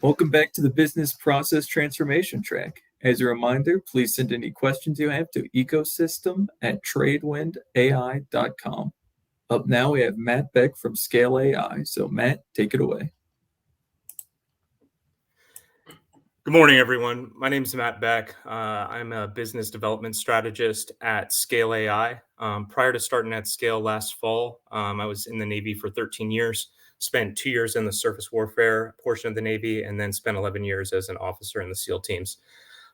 Welcome back to the Business Process Transformation Track. As a reminder, please send any questions you have to ecosystem@tradewindai.com. Up now, we have Matt Beck from Scale AI. So, Matt, take it away. Good morning, everyone. My name is Matt Beck. I'm a business development strategist at Scale AI. Prior to starting at Scale last fall, I was in the Navy for 13 years, spent 2 years in the surface warfare portion of the Navy, and then spent 11 years as an officer in the SEAL teams.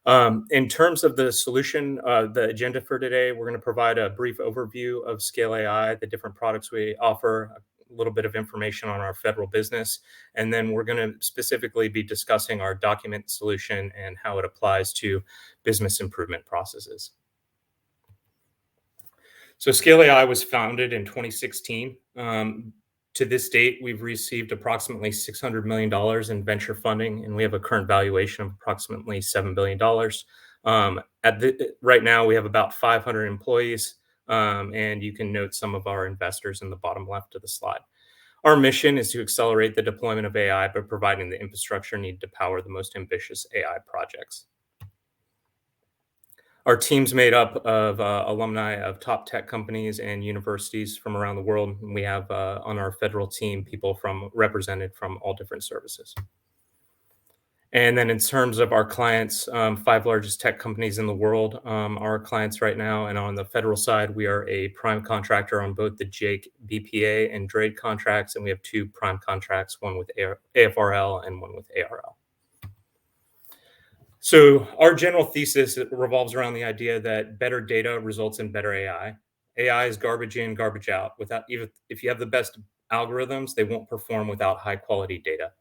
In terms of the solution, the agenda for today, we're going to provide a brief overview of Scale AI, the different products we offer, a little bit of information on our federal business, and then we're going to specifically be discussing our document solution and how it applies to business improvement processes. So Scale AI was founded in 2016. To this date, we've received approximately $600 million in venture funding, and we have a current valuation of approximately $7 billion. Right now, we have about 500 employees, and you can note some of our investors in the bottom left of the slide. Our mission is to accelerate the deployment of AI by providing the infrastructure needed to power the most ambitious AI projects. Our team's made up of alumni of top tech companies and universities from around the world. And we have on our federal team people represented from all different services. And then in terms of our clients, 5 largest tech companies in the world are our clients right now. And on the federal side, we are a prime contractor on both the JAIC BPA and DRAID contracts. And we have 2 prime contracts, one with AFRL and one with ARL. So our general thesis revolves around the idea that better data results in better AI. AI is garbage in, garbage out. If you have the best algorithms, they won't perform without high quality data.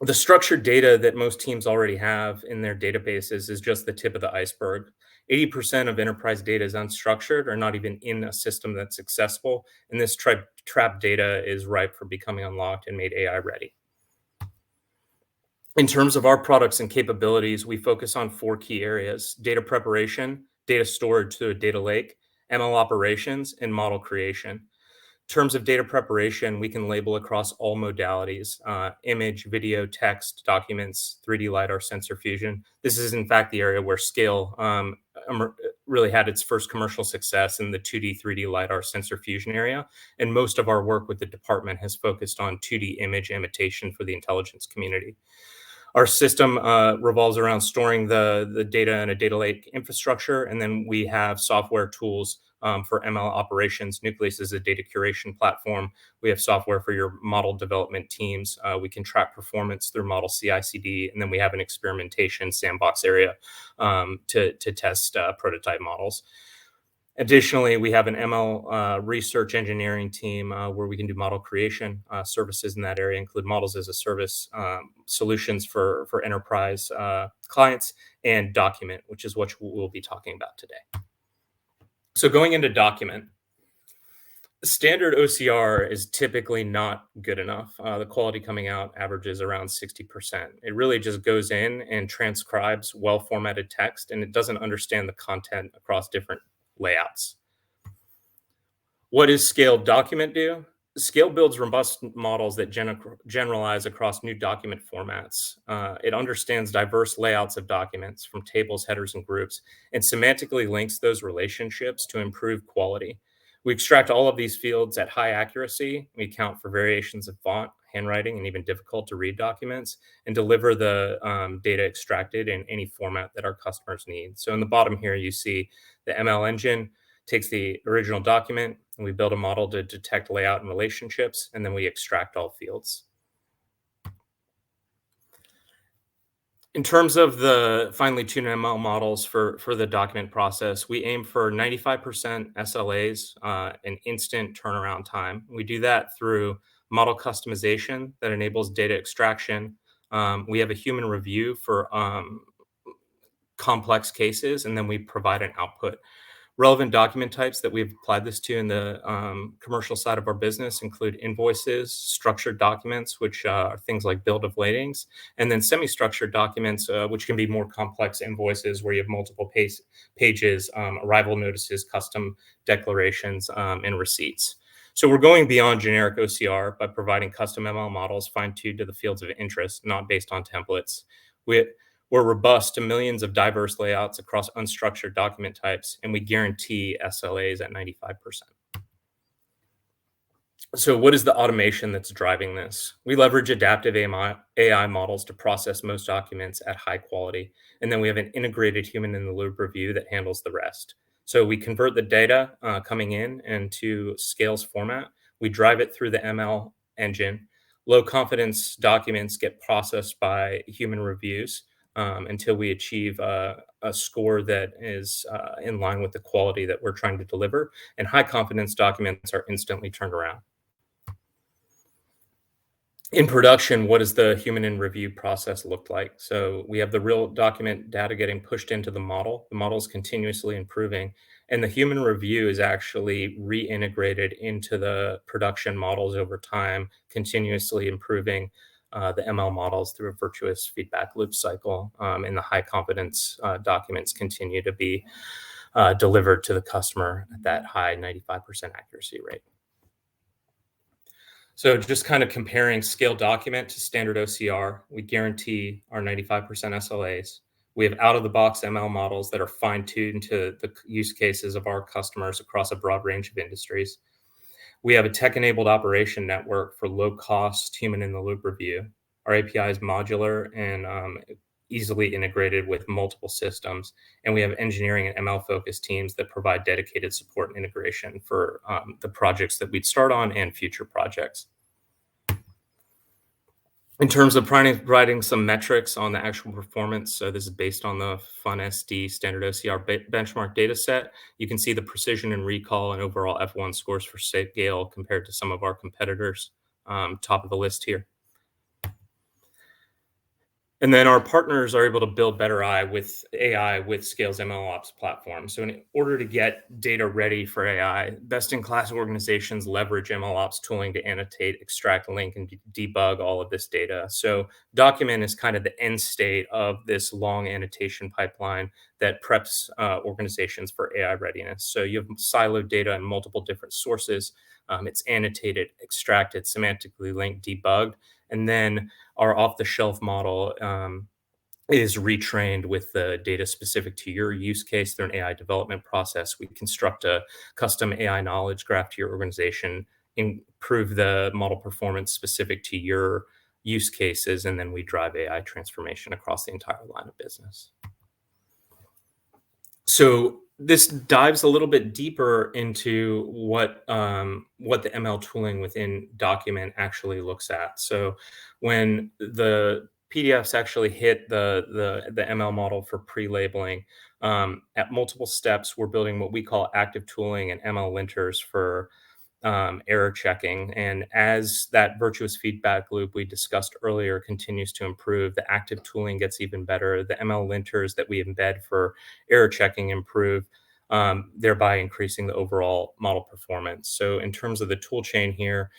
The structured data that most teams already have in their databases is just the tip of the iceberg. 80% of enterprise data is unstructured or not even in a system that's accessible. And this trapped data is ripe for becoming unlocked and made AI ready. In terms of our products and capabilities, we focus on 4 key areas: data preparation, data storage to a data lake, ML operations, and model creation. In terms of data preparation, we can label across all modalities: image, video, text, documents, 3D LiDAR, sensor fusion. This is, in fact, the area where Scale really had its first commercial success in the 2D, 3D LiDAR sensor fusion area. And most of our work with the department has focused on 2D image imitation for the intelligence community. Our system revolves around storing the data in a data lake infrastructure, and then we have software tools for ML operations. Nucleus is a data curation platform. We have software for your model development teams. We can track performance through model CI/CD, and then we have an experimentation sandbox area to test prototype models. Additionally, we have an ML research engineering team where we can do model creation. Services in that area include models as a service, solutions for enterprise clients, and document, which is what we'll be talking about today. So going into document, standard OCR is typically not good enough. The quality coming out averages around 60%. It really just goes in and transcribes well-formatted text, and it doesn't understand the content across different layouts. What does Scale Document do? Scale builds robust models that generalize across new document formats. It understands diverse layouts of documents from tables, headers, and groups, and semantically links those relationships to improve quality. We extract all of these fields at high accuracy. We account for variations of font, handwriting, and even difficult to read documents, and deliver the data extracted in any format that our customers need. So in the bottom here, you see the ML engine takes the original document, and we build a model to detect layout and relationships, and then we extract all fields. In terms of the finely tuned ML models for the document process, we aim for 95% SLAs, an instant turnaround time. We do that through model customization that enables data extraction. We have a human review for complex cases, and then we provide an output. Relevant document types that we've applied this to in the commercial side of our business include invoices, structured documents, which are things like bill of ladings, and then semi-structured documents, which can be more complex invoices where you have multiple pages, arrival notices, custom declarations, and receipts. So we're going beyond generic OCR by providing custom ML models fine-tuned to the fields of interest, not based on templates. We're robust to millions of diverse layouts across unstructured document types, and we guarantee SLAs at 95%. So what is the automation that's driving this? We leverage adaptive AI models to process most documents at high quality, and then we have an integrated human-in-the-loop review that handles the rest. So we convert the data coming in into Scales format. We drive it through the ML engine. Low confidence documents get processed by human reviews until we achieve a score that is in line with the quality that we're trying to deliver. And high confidence documents are instantly turned around. In production, what does the human in review process look like? So we have the real document data getting pushed into the model. The model is continuously improving, and the human review is actually reintegrated into the production models over time, continuously improving the ML models through a virtuous feedback loop cycle. And the high confidence documents continue to be delivered to the customer at that high 95% accuracy rate. So just kind of comparing scale document to standard OCR, we guarantee our 95% SLAs. We have out-of-the-box ML models that are fine-tuned to the use cases of our customers across a broad range of industries. We have a tech-enabled operation network for low-cost human-in-the-loop review. Our API is modular and easily integrated with multiple systems. And we have engineering and ML-focused teams that provide dedicated support and integration for the projects that we'd start on and future projects. In terms of providing some metrics on the actual performance, so this is based on the FunSD standard OCR benchmark data set. You can see the precision and recall and overall F1 scores for Scale compared to some of our competitors, top of the list here. And then our partners are able to build better AI with Scale's MLOps platform. So in order to get data ready for AI, best-in-class organizations leverage MLOps tooling to annotate, extract, link, and debug all of this data. So Document is kind of the end state of this long annotation pipeline that preps organizations for AI readiness. So you have siloed data in multiple different sources. It's annotated, extracted, semantically linked, debugged, and then our off-the-shelf model is retrained with the data specific to your use case through an AI development process. We construct a custom AI knowledge graph to your organization, improve the model performance specific to your use cases, and then we drive AI transformation across the entire line of business. So this dives a little bit deeper into what the ML tooling within Document actually looks at. So when the PDFs actually hit the ML model for pre-labeling, at multiple steps, we're building what we call active tooling and ML linters for error checking. And as that virtuous feedback loop we discussed earlier continues to improve, the active tooling gets even better. The ML linters that we embed for error checking improve, thereby increasing the overall model performance. So in terms of the tool chain here,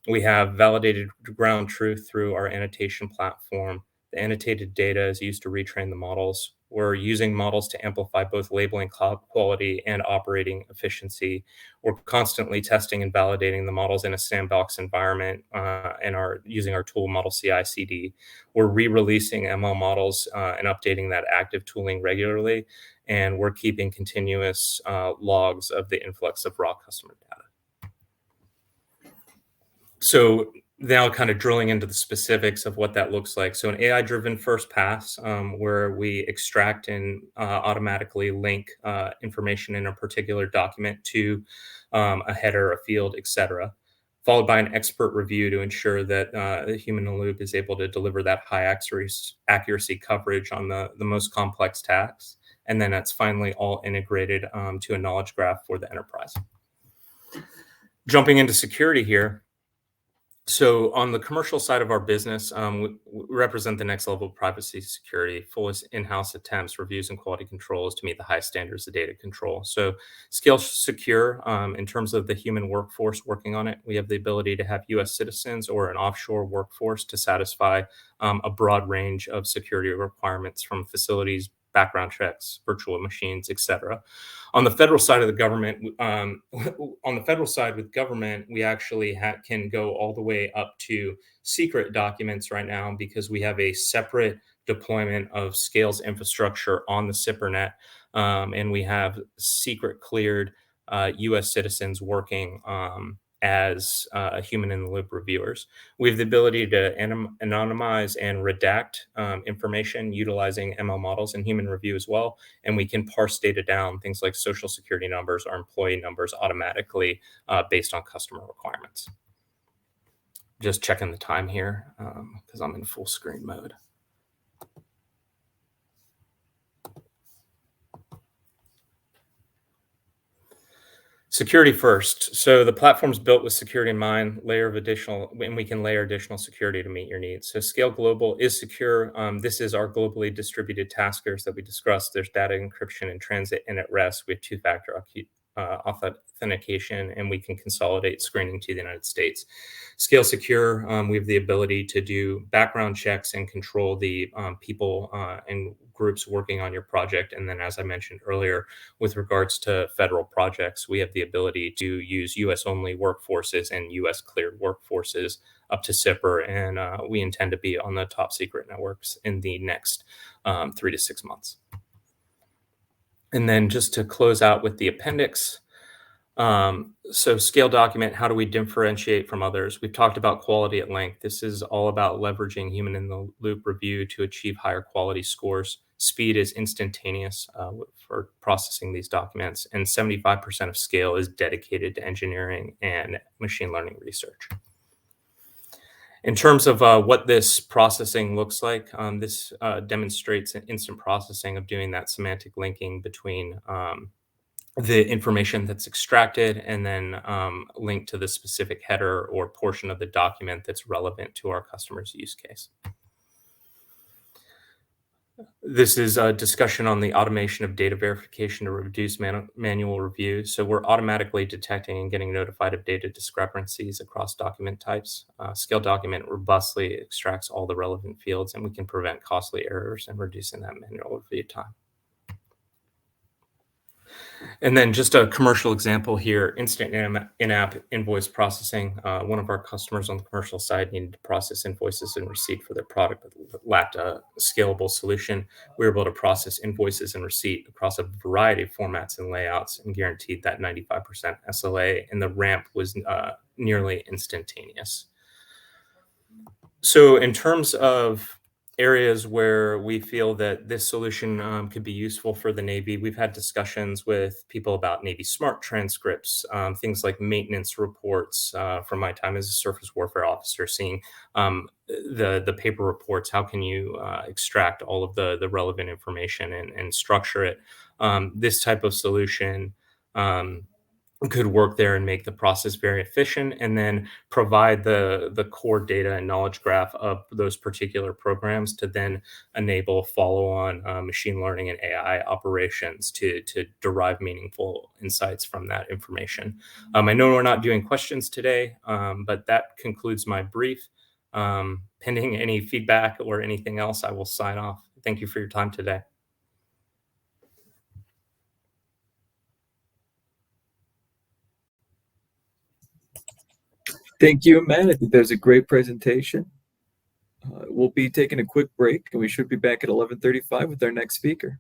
we have validated ground truth through our annotation platform. The annotated data is used to retrain the models. We're using models to amplify both labeling quality and operating efficiency. We're constantly testing and validating the models in a sandbox environment and are using our tool model CI/CD. We're re-releasing ML models and updating that active tooling regularly, and we're keeping continuous logs of the influx of raw customer data. So now kind of drilling into the specifics of what that looks like. So an AI-driven first pass where we extract and automatically link information in a particular document to a header, a field, etc., followed by an expert review to ensure that the human-in-the-loop is able to deliver that high accuracy coverage on the most complex tasks. And then that's finally all integrated to a knowledge graph for the enterprise. Jumping into security here. So on the commercial side of our business, we represent the next level of privacy security, full in-house attempts, reviews, and quality controls to meet the highest standards of data control. So Scale Secure, in terms of the human workforce working on it, we have the ability to have U.S. citizens or an offshore workforce to satisfy a broad range of security requirements from facilities background checks, virtual machines, etc. On the federal side of the government, with government, we actually can go all the way up to secret documents right now, because we have a separate deployment of Scale's infrastructure on the SIPRNet, and we have secret cleared U.S. citizens working as human-in-the-loop reviewers. We have the ability to anonymize and redact information utilizing ML models in human review as well, and we can parse data down, things like social security numbers or employee numbers, automatically based on customer requirements. Just checking the time here because I'm in full screen mode. Security first. So the platform's built with security in mind, and we can layer additional security to meet your needs. So Scale Global is secure. This is our globally distributed taskers that we discussed. There's data encryption in transit and at rest. We have two-factor authentication, and we can consolidate screening to the United States. Scale Secure, we have the ability to do background checks and control the people and groups working on your project. And then, as I mentioned earlier, with regards to federal projects, we have the ability to use US-only workforces and US-cleared workforces up to SIPR, and we intend to be on the top secret networks in the next 3 to 6 months. And then just to close out with the appendix, so Scale document, how do we differentiate from others? We've talked about quality at length. This is all about leveraging human-in-the-loop review to achieve higher quality scores. Speed is instantaneous for processing these documents, and 75% of Scale is dedicated to engineering and machine learning research. In terms of what this processing looks like, this demonstrates an instant processing of doing that semantic linking between the information that's extracted and then linked to the specific header or portion of the document that's relevant to our customer's use case. This is a discussion on the automation of data verification to reduce manual review. So we're automatically detecting and getting notified of data discrepancies across document types. Scale document robustly extracts all the relevant fields, and we can prevent costly errors and reducing that manual review time. And then just a commercial example here, instant in-app invoice processing. One of our customers on the commercial side needed to process invoices and receipt for their product, but lacked a scalable solution. We were able to process invoices and receipt across a variety of formats and layouts and guaranteed that 95% SLA, and the ramp was nearly instantaneous. So in terms of areas where we feel that this solution could be useful for the Navy, we've had discussions with people about Navy SMART transcripts, things like maintenance reports from my time as a surface warfare officer, seeing the paper reports. How can you extract all of the relevant information and structure it? This type of solution could work there and make the process very efficient, and then provide the core data and knowledge graph of those particular programs to then enable follow-on machine learning and AI operations to derive meaningful insights from that information. I know we're not doing questions today, but that concludes my brief. Pending any feedback or anything else, I will sign off. Thank you for your time today. Thank you, Matt. I think that was a great presentation. We'll be taking a quick break, and we should be back at 11:35 with our next speaker.